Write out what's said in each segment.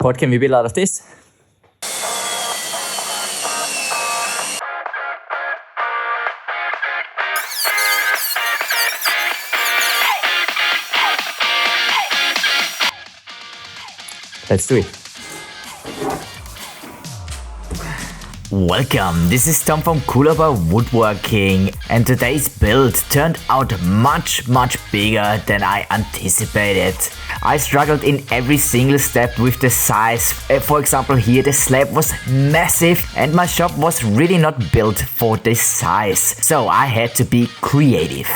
what can we build out of this? Let's do it. Welcome, this is Tom from Woodworking, and today's build turned out much bigger than I anticipated. I struggled in every single step with the size. For example, here the slab was massive and my shop was really not built for this size, so I had to be creative.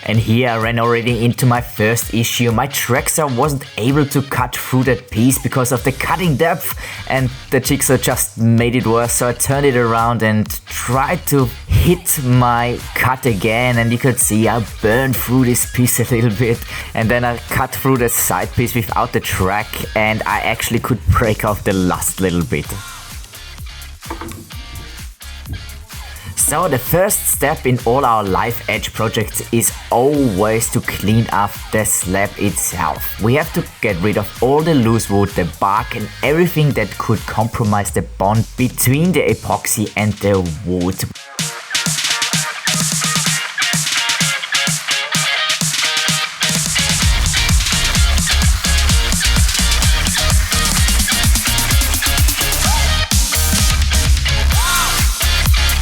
And here I ran already into my first issue. My traxxer wasn't able to cut through that piece because of the cutting depth, and the jigsaw just made it worse. So I turned it around and tried to hit my cut again, and you could see I burned through this piece a little bit, and then I cut through the side piece without the track, and I actually could break off the last little bit. So the first step in all our live edge projects is always to clean up the slab itself. We have to get rid of all the loose wood, the bark and everything that could compromise the bond between the epoxy and the wood.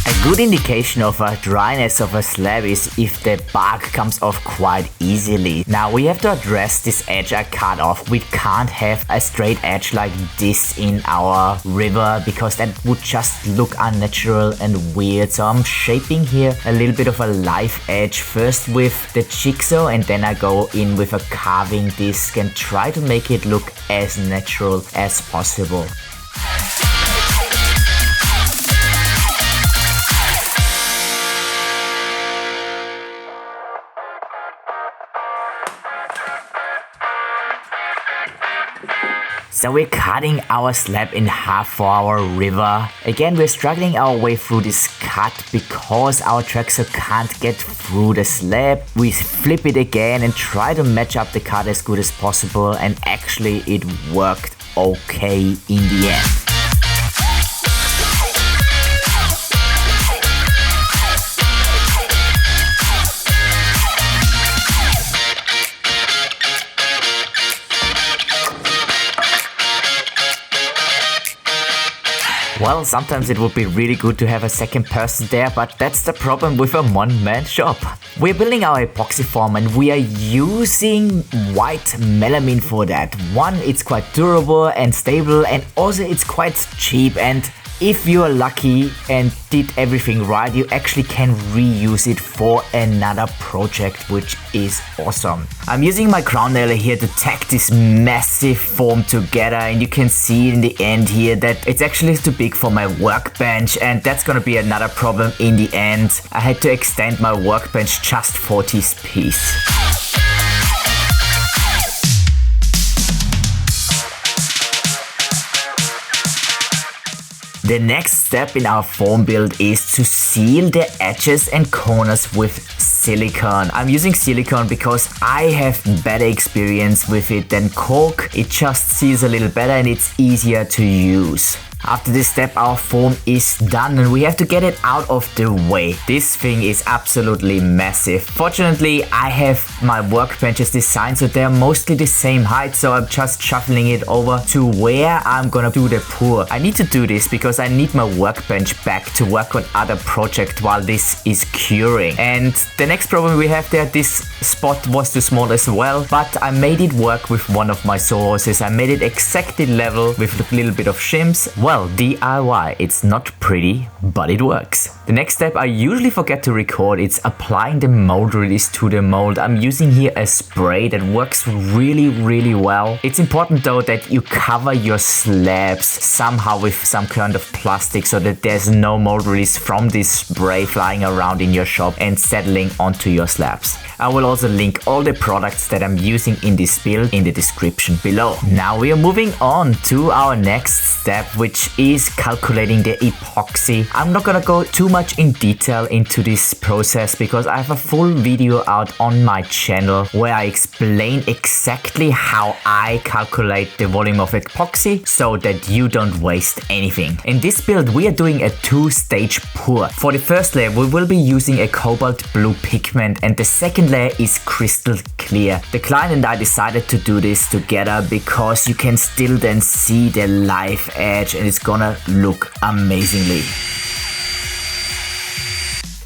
A good indication of a dryness of a slab is if the bark comes off quite easily. Now we have to address this edge I cut off. We can't have a straight edge like this in our river because that would just look unnatural and weird. So I'm shaping here a little bit of a live edge first with the jigsaw, and then I go in with a carving disc and try to make it look as natural as possible. So we're cutting our slab in half for our river. Again, we're struggling our way through this cut because our traxxer can't get through the slab. We flip it again and try to match up the cut as good as possible, and actually it worked okay in the end. Well, sometimes it would be really good to have a second person there, but that's the problem with a one-man shop. We're building our epoxy form and we are using white melamine for that. One, it's quite durable and stable, and also it's quite cheap, and if you are lucky and did everything right, you actually can reuse it for another project, which is awesome. I'm using my crown nailer here to tack this massive form together, and you can see in the end here that it's actually too big for my workbench, and that's gonna be another problem in the end. I had to extend my workbench just for this piece. The next step in our form build is to seal the edges and corners with silicone. I'm using silicone because I have better experience with it than cork. It just seals a little better and it's easier to use. After this step, our form is done and we have to get it out of the way. This thing is absolutely massive. Fortunately, I have my workbenches designed so they're mostly the same height, so I'm just shuffling it over to where I'm gonna do the pour. I need to do this because I need my workbench back to work on other projects while this is curing. And the next problem we have there, this spot was too small as well, but I made it work with one of my sawhorses. I made it exactly level with a little bit of shims. Well, DIY, it's not pretty, but it works. The next step I usually forget to record, it's applying the mold release to the mold. I'm using here a spray that works really well. It's important though that you cover your slabs somehow with some kind of plastic so that there's no mold release from this spray flying around in your shop and settling onto your slabs. I will also link all the products that I'm using in this build in the description below. Now we are moving on to our next step, which stage is calculating the epoxy. I'm not gonna go too much in detail into this process because I have a full video out on my channel where I explain exactly how I calculate the volume of epoxy so that you don't waste anything. In this build we are doing a 2-stage pour. For the first layer we will be using a cobalt blue pigment and the second layer is crystal clear. The client and I decided to do this together because you can still then see the live edge and it's gonna look amazingly.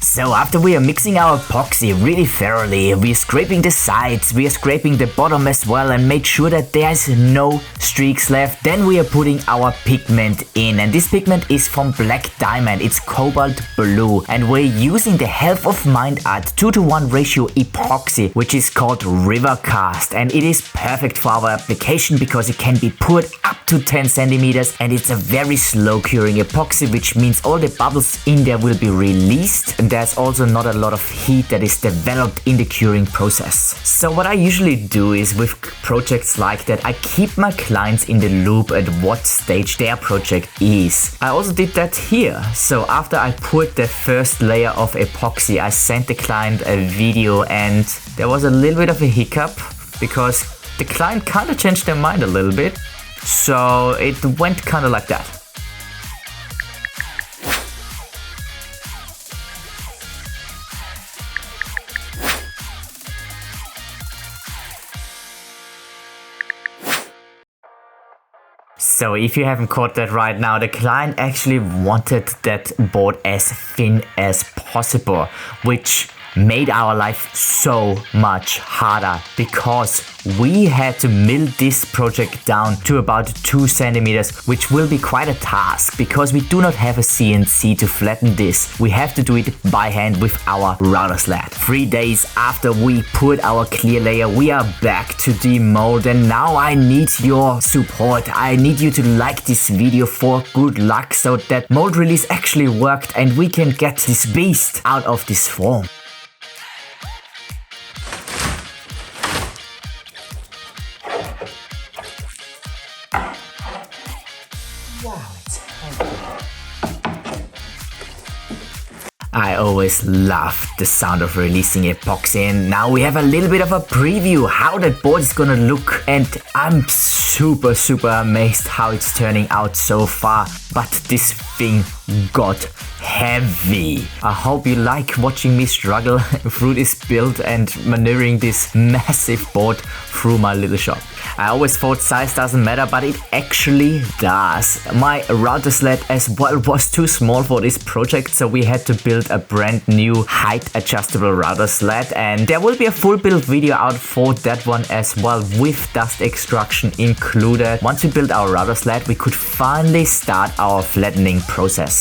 So after we are mixing our epoxy really thoroughly, we are scraping the sides, we are scraping the bottom as well and make sure that there's no streaks left. Then we are putting our pigment in, and this pigment is from Black Diamond, it's cobalt blue, and we're using the Health of Mind Art 2:1 ratio epoxy, which is called River Cast, and it is perfect for our application because it can be poured up to 10 centimeters and it's a very slow curing epoxy, which means all the bubbles in there will be released and there's also not a lot of heat that is developed in the curing process. So what I usually do is with projects like that, I keep my clients in the loop at what stage their project is. I also did that here. So after I poured the first layer of epoxy, I sent the client a video and there was a little bit of a hiccup because the client kind of changed their mind a little bit. So it went kind of like that. So if you haven't caught that right now, the client actually wanted that board as thin as possible, which made our life so much harder because we had to mill this project down to about 2 centimeters, which will be quite a task because we do not have a CNC to flatten this. We have to do it by hand with our router sled. 3 days after we put our clear layer, we are back to demold, and now I need your support. I need you to like this video for good luck so that mold release actually worked and we can get this beast out of this form. I always love the sound of releasing epoxy, and now we have a little bit of a preview how that board is gonna look, and I'm super amazed how it's turning out so far, but this thing got heavy. I hope you like watching me struggle through this build and maneuvering this massive board through my little shop. I always thought size doesn't matter, but it actually does. My router sled as well was too small for this project, so we had to build a brand new height adjustable router sled, and there will be a full build video out for that one as well with dust extraction included. Once we built our router sled, we could finally start our flattening process.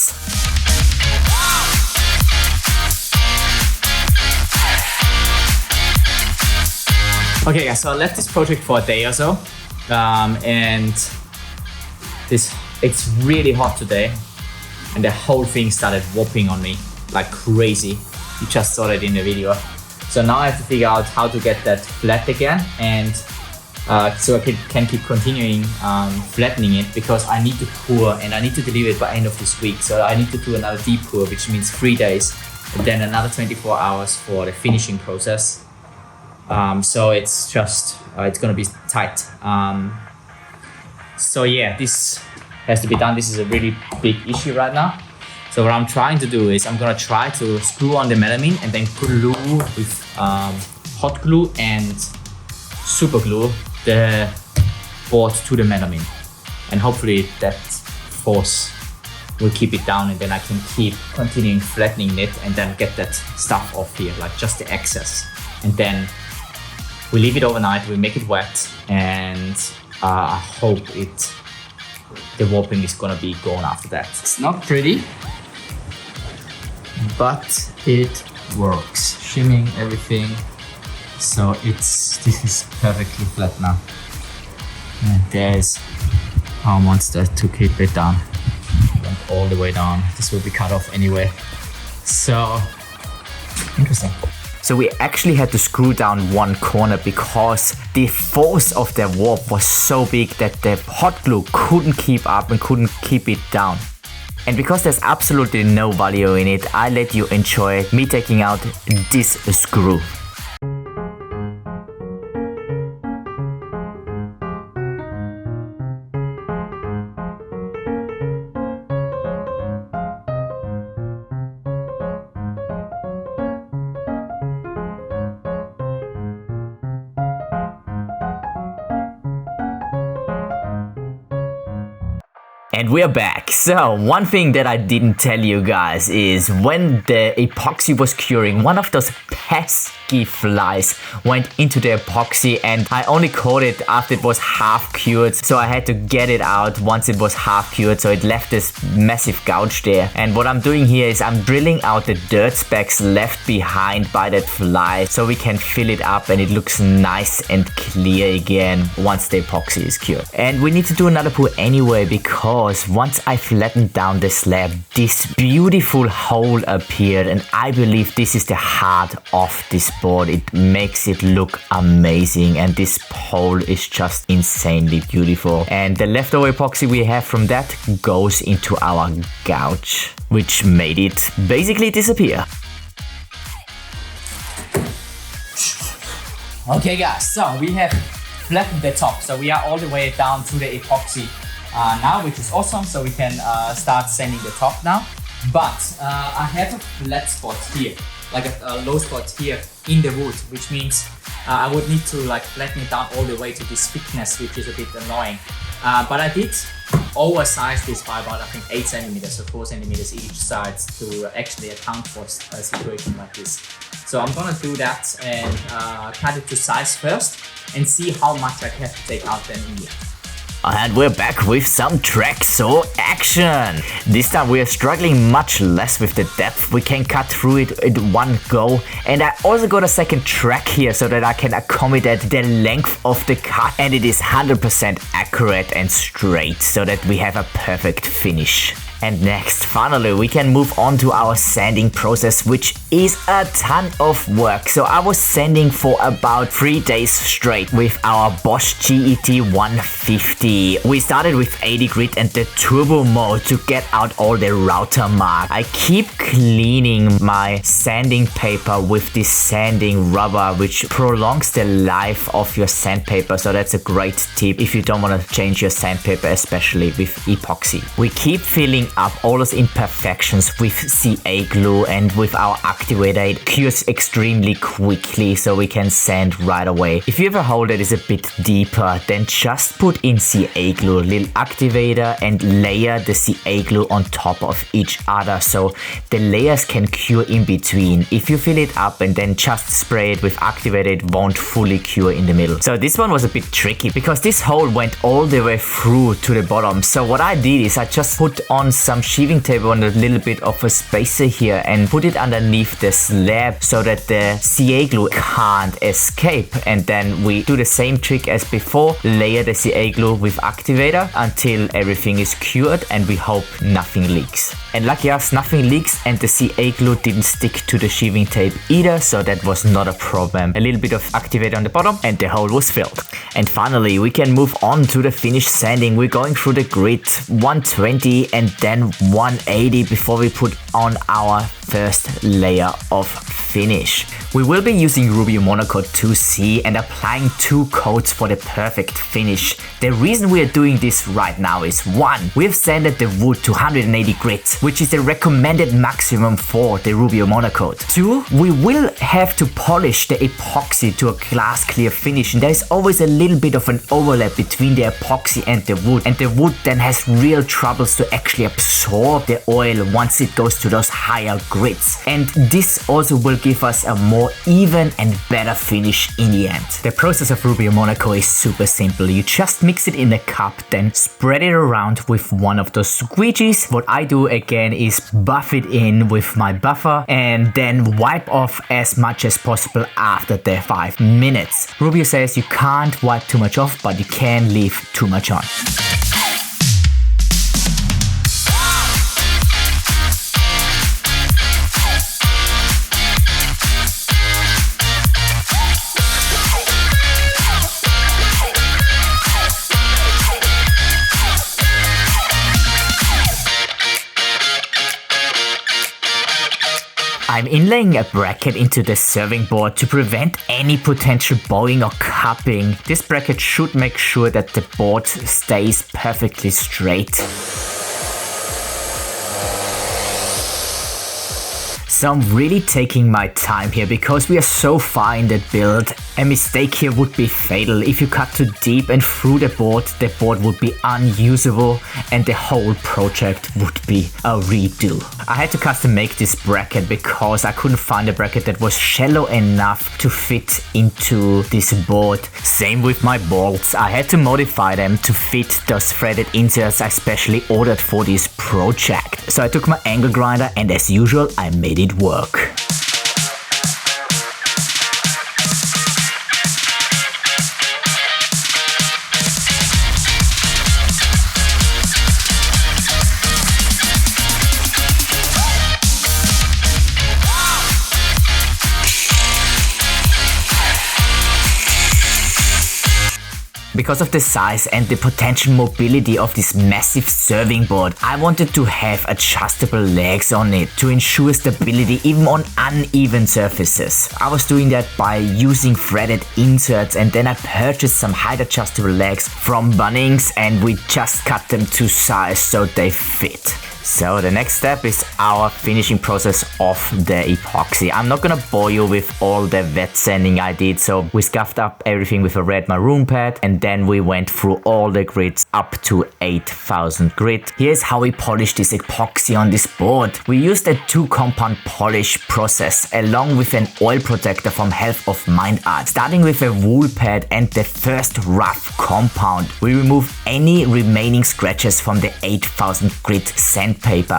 Okay guys, so I left this project for a day or so, and it's really hot today, and the whole thing started whopping on me like crazy. You just saw that in the video. So now I have to figure out how to get that flat again, and so I can keep continuing flattening it because I need to pour and I need to deliver it by end of this week. So I need to do another deep pour, which means 3 days, and then another 24 hours for the finishing process. So it's just, it's gonna be tight. So yeah, this has to be done. This is a really big issue right now. So what I'm trying to do is I'm gonna try to screw on the melamine and then glue with hot glue and super glue the board to the melamine. And hopefully that force will keep it down, and then I can keep continuing flattening it and then get that stuff off here, like just the excess. And then we leave it overnight, we make it wet, and I hope the warping is gonna be gone after that. It's not pretty, but it works. Shimming everything, so this is perfectly flat now. And there's our monster to keep it down. Went all the way down. This will be cut off anyway. So interesting. So we actually had to screw down one corner because the force of the warp was so big that the hot glue couldn't keep up and couldn't keep it down. And because there's absolutely no value in it, I let you enjoy me taking out this screw. And we're back. So one thing that I didn't tell you guys is when the epoxy was curing, one of those pesky flies went into the epoxy, and I only caught it after it was half cured. So I had to get it out once it was half cured. So it left this massive gouge there. And what I'm doing here is I'm drilling out the dirt specks left behind by that fly so we can fill it up and it looks nice and clear again once the epoxy is cured. And we need to do another pour anyway because once I flattened down the slab, this beautiful hole appeared, and I believe this is the heart of this board. It makes it look amazing, and this hole is just insanely beautiful. And the leftover epoxy we have from that goes into our gouge, which made it basically disappear. Okay guys, so we have flattened the top, so we are all the way down to the epoxy now, which is awesome. So we can start sanding the top now. But I have a flat spot here, like a low spot here in the wood, which means I would need to like flatten it down all the way to this thickness, which is a bit annoying. But I did oversize this by about, I think, 8 centimeters, so 4 centimeters each side to actually account for a situation like this. So I'm gonna do that and cut it to size first and see how much I have to take out then in the end. And we're back with some track saw action. This time we are struggling much less with the depth. We can cut through it in one go. And I also got a second track here so that I can accommodate the length of the cut. And it is 100% accurate and straight so that we have a perfect finish. And next, finally, we can move on to our sanding process, which is a ton of work. So I was sanding for about 3 days straight with our Bosch GET 150. We started with 80 grit and the turbo mode to get out all the router mark. I keep cleaning my sanding paper with this sanding rubber, which prolongs the life of your sandpaper. So that's a great tip if you don't want to change your sandpaper, especially with epoxy. We keep filling up all those imperfections with CA glue, and with our activator it cures extremely quickly so we can sand right away. If you have a hole that is a bit deeper, then just put in CA glue, little activator, and layer the CA glue on top of each other so the layers can cure in between. If you fill it up and then just spray it with activator, it won't fully cure in the middle. So this one was a bit tricky because this hole went all the way through to the bottom. So what I did is I just put on some sheathing tape on a little bit of a spacer here and put it underneath the slab so that the CA glue can't escape. And then we do the same trick as before, layer the CA glue with activator until everything is cured, and we hope nothing leaks. And lucky us, nothing leaks, and the CA glue didn't stick to the sheathing tape either, so that was not a problem. A little bit of activator on the bottom and the hole was filled. And finally, we can move on to the finish sanding. We're going through the grid 120 and then 180 before we put on our first layer of finish. We will be using Rubio Monocoat 2C and applying 2 coats for the perfect finish. The reason we are doing this right now is 1. We have sanded the wood to 180 grit, which is the recommended maximum for the Rubio Monocoat. 2. We will have to polish the epoxy to a glass clear finish, and there is always a little bit of an overlap between the epoxy and the wood then has real troubles to actually absorb the oil once it goes to those higher grits. And this also will give us a more even and better finish in the end. The process of Rubio Monaco is super simple. You just mix it in a cup, then spread it around with one of those squeegees. What I do again is buff it in with my buffer and then wipe off as much as possible after the 5 minutes. Rubio says you can't wipe too much off, but you can leave too much on. I'm inlaying a bracket into the serving board to prevent any potential bowing or cupping. This bracket should make sure that the board stays perfectly straight. So I'm really taking my time here because we are so far in the build. A mistake here would be fatal. If you cut too deep and through the board would be unusable and the whole project would be a redo. I had to custom make this bracket because I couldn't find a bracket that was shallow enough to fit into this board. Same with my bolts. I had to modify them to fit those threaded inserts I specially ordered for this project. So I took my angle grinder and as usual I made it work. Because of the size and the potential mobility of this massive serving board, I wanted to have adjustable legs on it to ensure stability even on uneven surfaces. I was doing that by using threaded inserts, and then I purchased some height adjustable legs from Bunnings and we just cut them to size so they fit. So the next step is our finishing process of the epoxy. I'm not gonna bore you with all the wet sanding I did. So we scuffed up everything with a red maroon pad and then we went through all the grids up to 8,000 grit. Here's how we polished this epoxy on this board. We used a 2-compound polish process along with an oil protector from Health of Mind Art. Starting with a wool pad and the first rough compound, we remove any remaining scratches from the 8,000 grit sandpaper.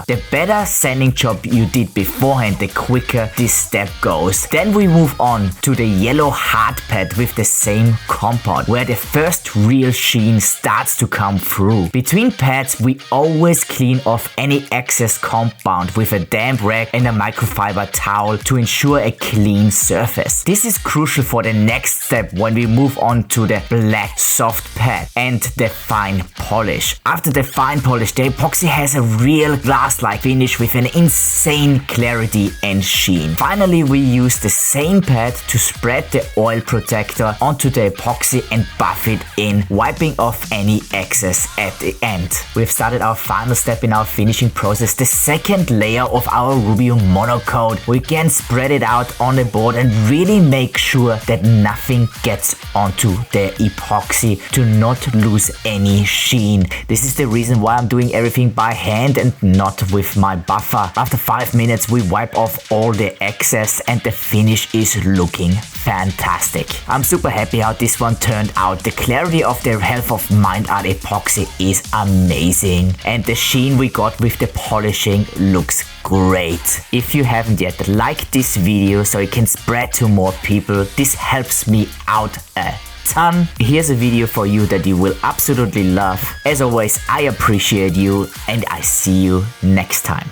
The better sanding job you did beforehand, the quicker this step goes. Then we move on to the yellow hard pad with the same compound, where the first real sheen starts to come through. Between pads, we always clean off any excess compound with a damp rag and a microfiber towel to ensure a clean surface. This is crucial for the next step when we move on to the black soft pad and the fine polish. After the fine polish, the epoxy has a real glass-like finish with an insane clarity and sheen. Finally, we use the same pad to spread the oil protector onto the epoxy and buff it in, wiping off any excess at the end. We've started our final step in our finishing process, the second layer of our Rubio monocoat. We can spread it out on the board and really make sure that nothing gets onto the epoxy to not lose any sheen. This is the reason why I'm doing everything by hand and not with my buffer. After 5 minutes, we wipe off all the excess and the finish is looking fantastic. I'm super happy how this one turned out. The clarity of the Health of Mind Art epoxy is amazing and the sheen we got with the polishing looks great. If you haven't yet, like this video so it can spread to more people. This helps me out a ton. Here's a video for you that you will absolutely love. As always, I appreciate you and I see you next time.